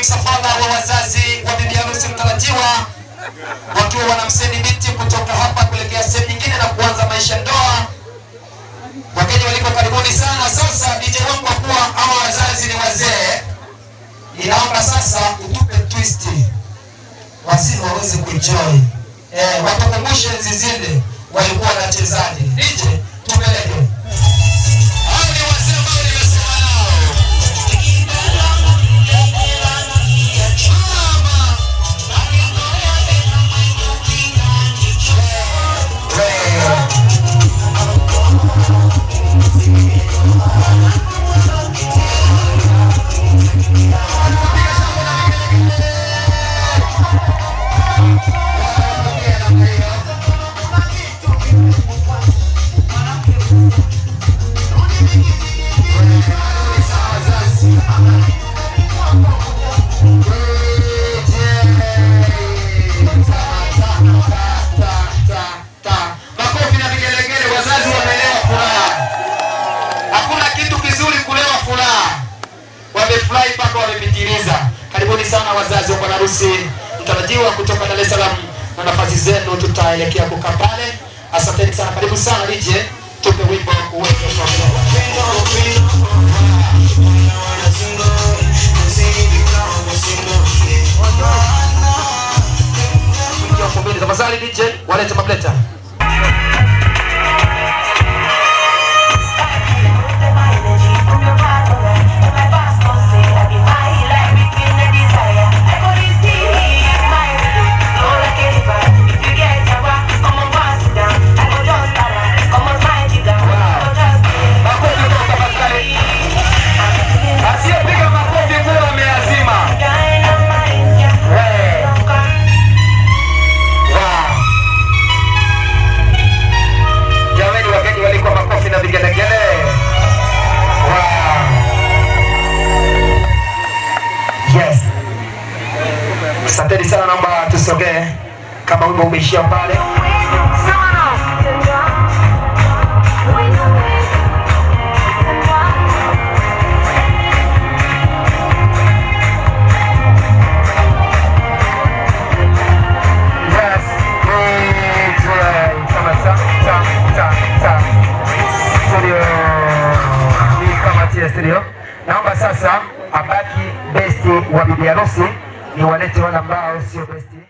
msafara wa wazazi wa bibi harusi mtarajiwa wakiwa wanamseni binti kutoka hapa kuelekea sehemu nyingine na kuanza maisha ndoa. Wageni waliko karibuni sana. Sasa DJ wangu kwa kuwa hawa wazazi ni wazee, ninaomba sasa utupe twist wazee waweze kuenjoy. Watukumbushe enzi zile walikuwa wanachezaje. DJ tupeleke. Hao ni wazee ambao nimesema nao. Wamefurahi mpaka wamepitiliza. Karibuni sana wazazi wa bwana harusi mtarajiwa kutoka Dar es Salaam, na nafasi zenu tutaelekea kukaa pale. Asanteni sana, karibu sana DJ, tupe wimbo uweze kuendelea. Tafadhali DJ, walete mableta. Asanteni sana, naomba tusogee kama wimbo umeishia pale. Naomba sasa abaki besti wa bibi harusi ni walete wale ambao sio besti.